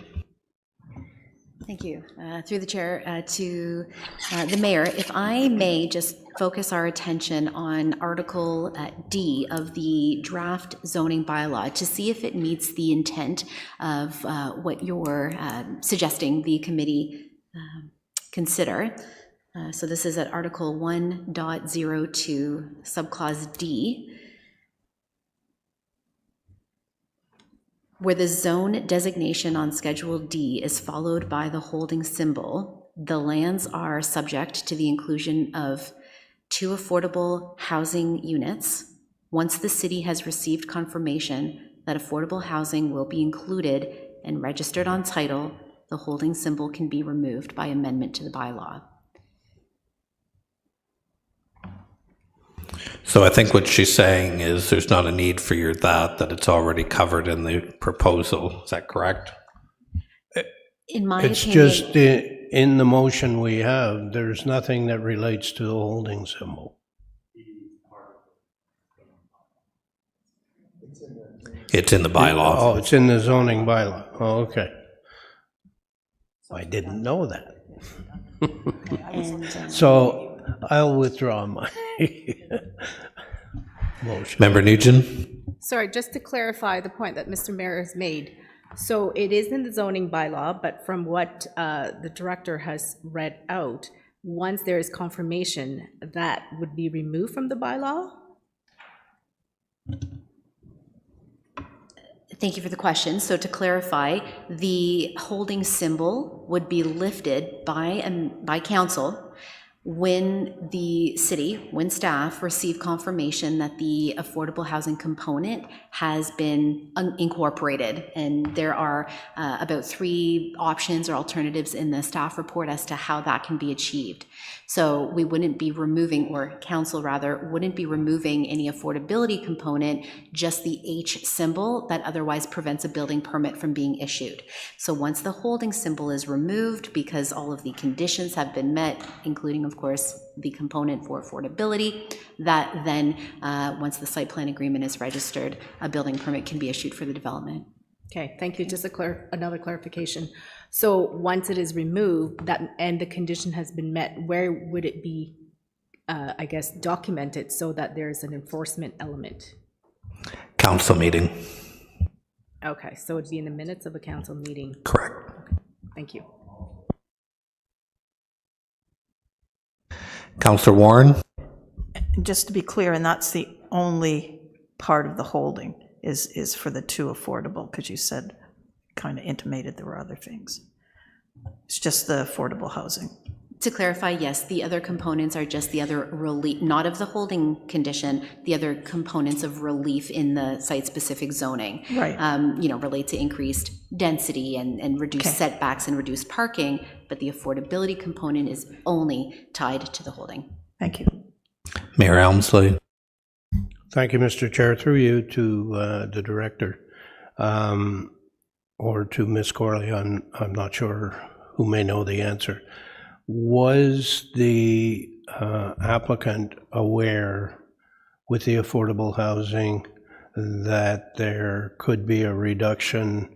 G: Thank you. Through the chair to the mayor, if I may just focus our attention on Article D of the draft zoning bylaw to see if it meets the intent of what you're suggesting the committee consider. So this is at Article 1.02, subclause D, where the zone designation on Schedule D is followed by the holding symbol. The lands are subject to the inclusion of 2 affordable housing units. Once the city has received confirmation that affordable housing will be included and registered on title, the holding symbol can be removed by amendment to the bylaw.
A: So I think what she's saying is there's not a need for your that it's already covered in the proposal. Is that correct?
G: In my
E: It's
G: opinion,
E: just in the motion we have, there's nothing that relates to the holding symbol.
A: It's in the bylaw.
E: Oh, it's in the zoning bylaw. Oh, okay. I didn't know that.
G: and,
E: So I'll withdraw my motion.
A: Member Nugent?
I: Sorry, just to clarify the point that Mr. Mayor has made. So it is in the zoning bylaw, but from what the director has read out, once there is confirmation, that would be removed from the bylaw?
G: Thank you for the question. So to clarify, the holding symbol would be lifted by council when the city, when staff receive confirmation that the affordable housing component has been incorporated. And there are about 3 options or alternatives in the staff report as to how that can be achieved. So we wouldn't be removing, or council rather, wouldn't be removing any affordability component, just the H symbol that otherwise prevents a building permit from being issued. So once the holding symbol is removed, because all of the conditions have been met, including of course the component for affordability, that then once the site plan agreement is registered, a building permit can be issued for the development.
I: Okay, thank you. Just another clarification. So once it is removed and the condition has been met, where would it be, I guess, documented so that there's an enforcement element?
A: Council meeting.
I: Okay, so it'd be in the minutes of a council meeting.
A: Correct.
I: Okay, thank you.
A: Councillor Warren?
C: Just to be clear, and that's the only part of the holding is for the 2 affordable, because you said, kind of intimated there were other things. It's just the affordable housing.
G: To clarify, yes, the other components are just the other relief, not of the holding condition, the other components of relief in the site-specific zoning.
C: Right.
G: Relate to increased density and reduced setbacks and reduced parking, but the affordability component is only tied to the holding.
C: Thank you.
A: Mayor Elmsley?
E: Thank you, Mr. Chair. Through you to the director, or to Ms. Corley, I'm not sure who may know the answer. Was the applicant aware with the affordable housing that there could be a reduction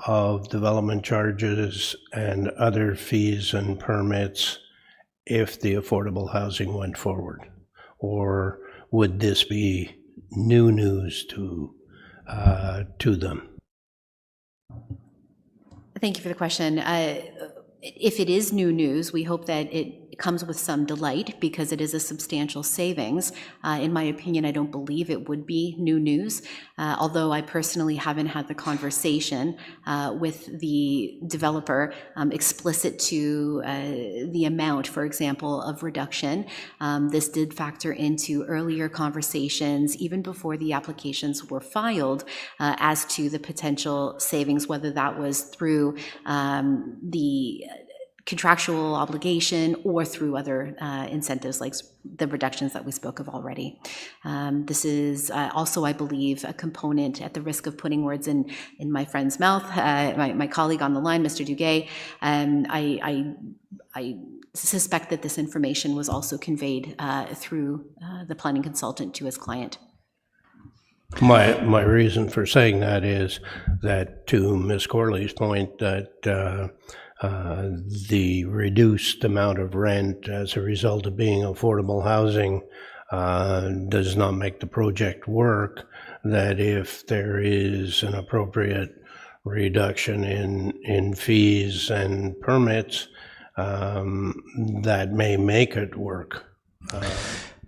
E: of development charges and other fees and permits if the affordable housing went forward? Or would this be new news to them?
G: Thank you for the question. If it is new news, we hope that it comes with some delight because it is a substantial savings. In my opinion, I don't believe it would be new news, although I personally haven't had the conversation with the developer explicit to the amount, for example, of reduction. This did factor into earlier conversations, even before the applications were filed, as to the potential savings, whether that was through the contractual obligation or through other incentives like the reductions that we spoke of already. This is also, I believe, a component, at the risk of putting words in my friend's mouth, my colleague on the line, Mr. Duguay, I suspect that this information was also conveyed through the planning consultant to his client.
E: My reason for saying that is that, to Ms. Corley's point, that the reduced amount of rent as a result of being affordable housing does not make the project work, that if there is an appropriate reduction in fees and permits, that may make it work.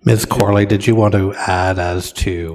A: Ms. Corley, did you want to add as to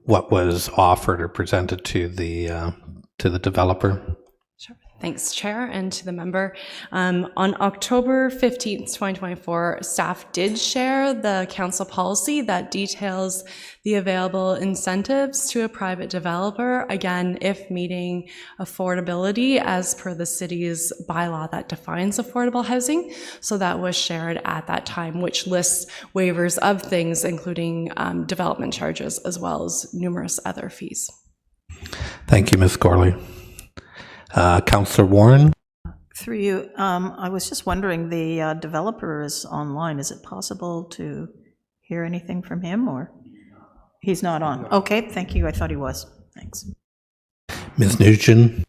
A: what was offered or presented to the developer?
H: Sure. Thanks, Chair, and to the member. On October 15th, 2024, staff did share the council policy that details the available incentives to a private developer, again, if meeting affordability as per the city's bylaw that defines affordable housing. So that was shared at that time, which lists waivers of things, including development charges, as well as numerous other fees.
A: Thank you, Ms. Corley. Councillor Warren?
C: Through you, I was just wondering, the developer is online. Is it possible to hear anything from him, or? He's not on. Okay, thank you. I thought he was. Thanks.
A: Ms. Nugent?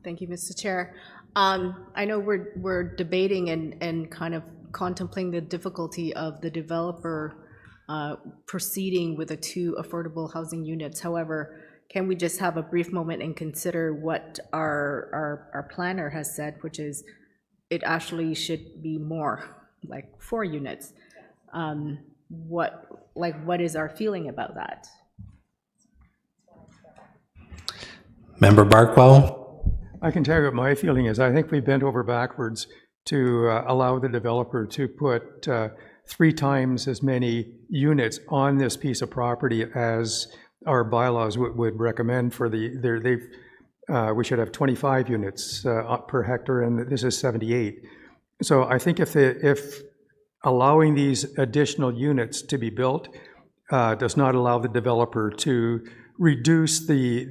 I: Thank you, Mr. Chair. I know we're debating and kind of contemplating the difficulty of the developer proceeding with the 2 affordable housing units. However, can we just have a brief moment and consider what our planner has said, which is it actually should be more, like 4 units. What is our feeling about that?
A: Member Barkwell?
M: I can tell you what my feeling is. I think we bent over backwards to allow the developer to put 3 times as many units on this piece of property as our bylaws would recommend for we should have 25 units per hectare, and this is 78. So I think if allowing these additional units to be built does not allow the developer to reduce the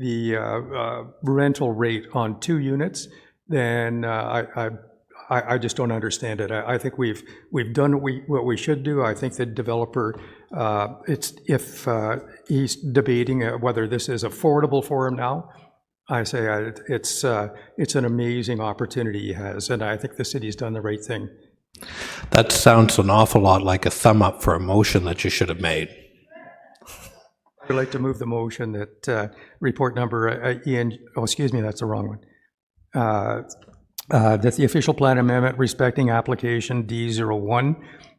M: rental rate on 2 units, then I just don't understand it. I think we've done what we should do. I think the developer, if he's debating whether this is affordable for him now, I say it's an amazing opportunity he has, and I think the city's done the right thing.
A: That sounds an awful lot like a thumb up for a motion that you should have made.
M: I'd like to move the motion that report number that's the wrong one. That the official plan amendment respecting application D01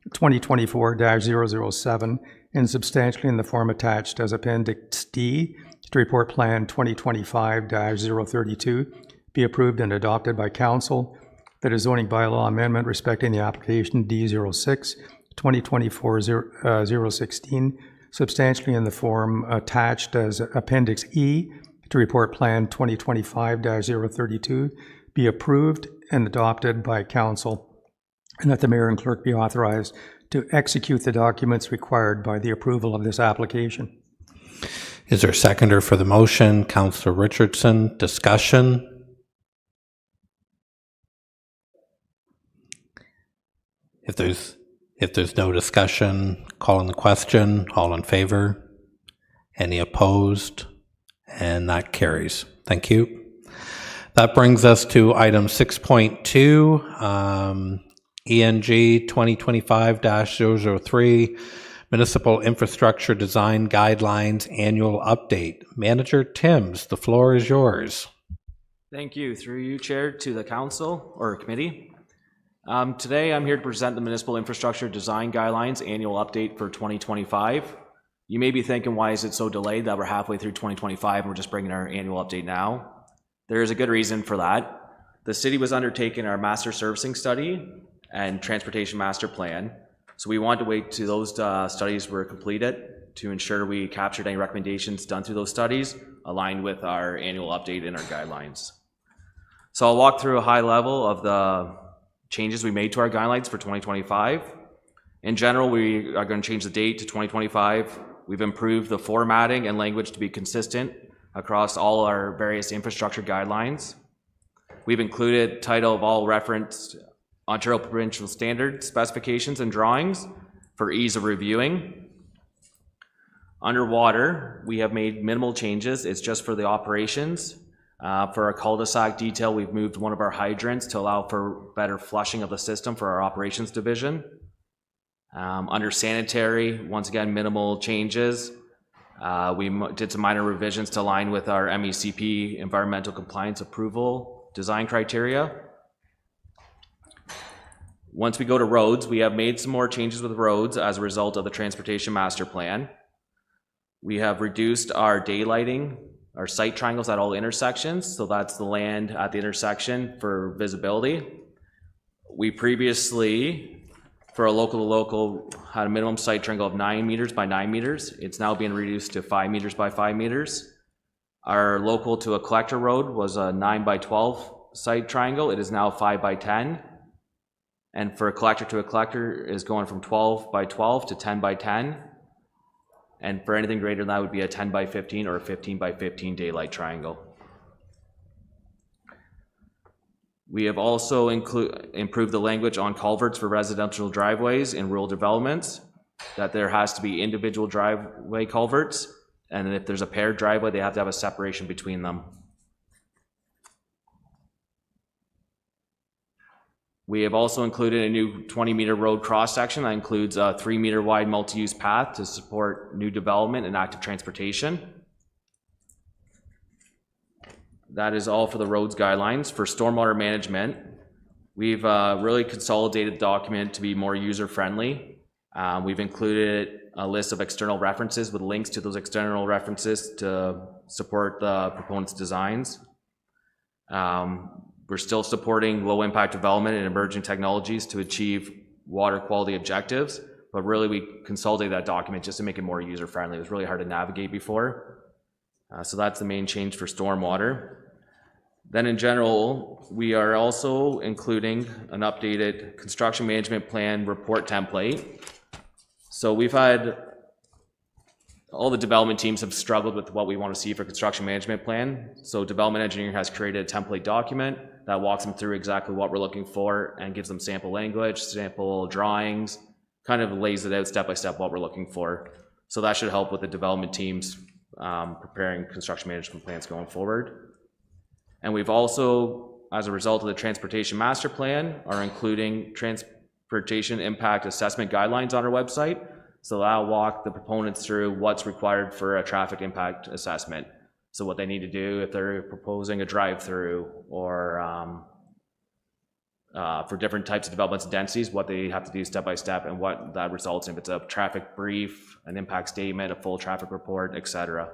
M: 2024-007 and substantially in the form attached as Appendix D to report plan 2025-032 be approved and adopted by council. That a zoning bylaw amendment respecting the application D06 2024-016 substantially in the form attached as Appendix E to report plan 2025-032 be approved and adopted by council, and that the mayor and clerk be authorized to execute the documents required by the approval of this application.
A: Is there a seconder for the motion? Councillor Richardson. Discussion? If there's no discussion, calling the question. All in favor? Any opposed? And that carries. Thank you. That brings us to item 6.2, ENG 2025-003, Municipal Infrastructure Design Guidelines Annual Update. Manager Timms, the floor is yours.
N: Thank you. Through you, Chair, to the council or committee. Today, I'm here to present the Municipal Infrastructure Design Guidelines Annual Update for 2025. You may be thinking, why is it so delayed that we're halfway through 2025 and we're just bringing our annual update now? There is a good reason for that. The city was undertaking our master servicing study and transportation master plan. So we wanted to wait till those studies were completed to ensure we captured any recommendations done through those studies aligned with our annual update and our guidelines. So I'll walk through a high level of the changes we made to our guidelines for 2025. In general, we are going to change the date to 2025. We've improved the formatting and language to be consistent across all our various infrastructure guidelines. We've included title of all referenced Ontario provincial standard specifications and drawings for ease of reviewing. Underwater, we have made minimal changes. It's just for the operations. For our cul-de-sac detail, we've moved one of our hydrants to allow for better flushing of the system for our operations division. Under sanitary, once again, minimal changes. We did some minor revisions to align with our MECP environmental compliance approval design criteria. Once we go to roads, we have made some more changes with roads as a result of the transportation master plan. We have reduced our daylighting, our sight triangles at all intersections, so that's the land at the intersection for visibility. We previously, for a local-to-local, had a minimum sight triangle of 9 meters by 9 meters. It's now being reduced to 5 meters by 5 meters. Our local to a collector road was a 9 by 12 sight triangle. It is now 5 by 10. And for a collector to a collector is going from 12 by 12 to 10 by 10. And for anything greater than that would be a 10 by 15 or a 15 by 15 daylight triangle. We have also improved the language on culverts for residential driveways in rural developments, that there has to be individual driveway culverts, and if there's a paired driveway, they have to have a separation between them. We have also included a new 20-meter road cross-section that includes a 3-meter wide multi-use path to support new development and active transportation. That is all for the roads guidelines. For stormwater management, we've really consolidated the document to be more user-friendly. We've included a list of external references with links to those external references to support the proponent's designs. We're still supporting low-impact development and emerging technologies to achieve water quality objectives, but really we consolidated that document just to make it more user-friendly. It was really hard to navigate before. So that's the main change for stormwater. Then in general, we are also including an updated construction management plan report template. So we've had, all the development teams have struggled with what we want to see for construction management plan. So development engineering has created a template document that walks them through exactly what we're looking for and gives them sample language, sample drawings, kind of lays it out step by step what we're looking for. So that should help with the development teams preparing construction management plans going forward. And we've also, as a result of the transportation master plan, are including transportation impact assessment guidelines on our website. So that'll walk the proponents through what's required for a traffic impact assessment. So what they need to do if they're proposing a drive-through or for different types of developments and densities, what they have to do step by step and what that results in. If it's a traffic brief, an impact statement, a full traffic report, etc.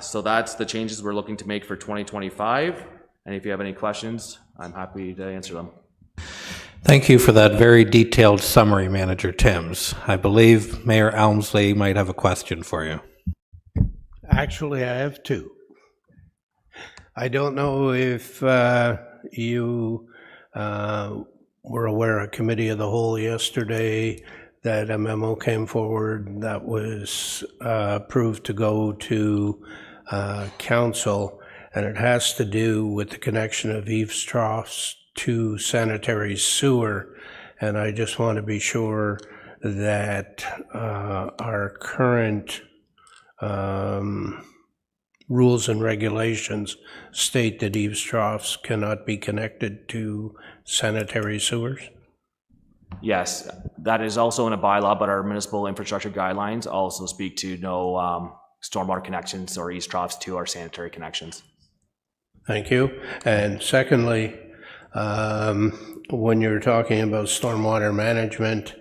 N: So that's the changes we're looking to make for 2025. And if you have any questions, I'm happy to answer them.
A: Thank you for that very detailed summary, Manager Timms. I believe Mayor Elmsley might have a question for you.
E: Actually, I have two. I don't know if you were aware of Committee of the Whole yesterday that a memo came forward that was approved to go to council, and it has to do with the connection of Eves Troughs to sanitary sewer. And I just want to be sure that our current rules and regulations state that Eves Troughs cannot be connected to sanitary sewers?
N: Yes, that is also in a bylaw, but our municipal infrastructure guidelines also speak to no stormwater connections or east troughs to our sanitary connections.
E: Thank you. And secondly, when you're talking about stormwater management,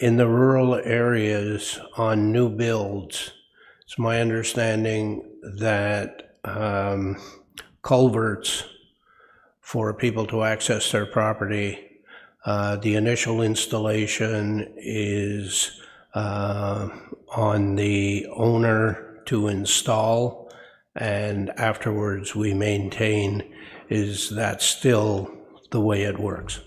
E: in the rural areas on new builds, it's my understanding that culverts for people to access their property, the initial installation is on the owner to install, and afterwards we maintain. Is that still the way it works?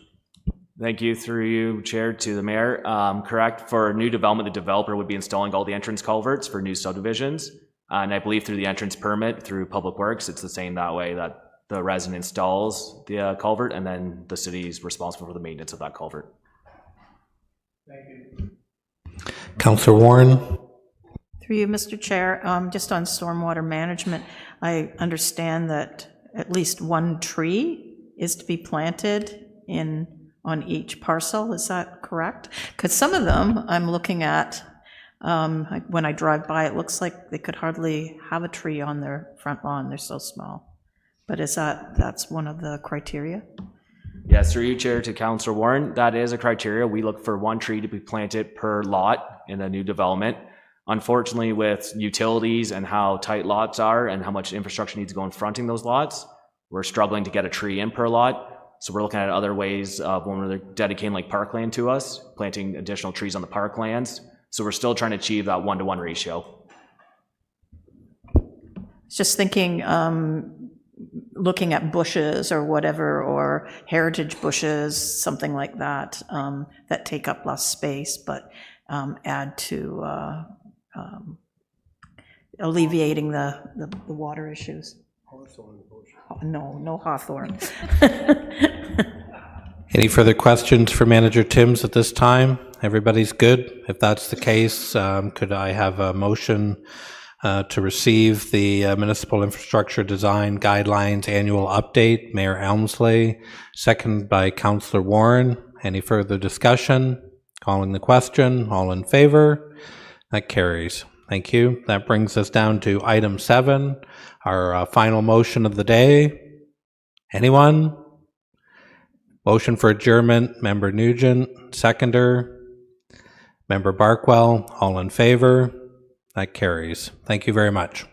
N: Thank you, through you, Chair, to the Mayor. Correct, for new development, the developer would be installing all the entrance culverts for new subdivisions. And I believe through the entrance permit, through Public Works, it's the same that way, that the resident installs the culvert and then the city is responsible for the maintenance of that culvert.
A: Councillor Warren.
C: Through you, Mr. Chair, just on stormwater management, I understand that at least one tree is to be planted on each parcel. Is that correct? Because some of them I'm looking at, when I drive by, it looks like they could hardly have a tree on their front lawn. They're so small. But that's one of the criteria?
N: Yes, through you, Chair, to Councillor Warren, that is a criteria. We look for one tree to be planted per lot in a new development. Unfortunately, with utilities and how tight lots are and how much infrastructure needs to go in fronting those lots, we're struggling to get a tree in per lot. So we're looking at other ways of when they're dedicating like parkland to us, planting additional trees on the parklands. So we're still trying to achieve that 1-to-1 ratio.
C: Just thinking, looking at bushes or whatever, or heritage bushes, something like that, that take up less space, but add to alleviating the water issues. No hawthorn.
A: Any further questions for Manager Timms at this time? Everybody's good? If that's the case, could I have a motion to receive the Municipal Infrastructure Design Guidelines Annual Update? Mayor Elmsley, second by Councillor Warren. Any further discussion? Calling the question. All in favor? That carries. Thank you. That brings us down to item 7, our final motion of the day. Anyone? Motion for adjournment, Member Nugent, seconder. Member Barkwell, all in favor? That carries. Thank you very much.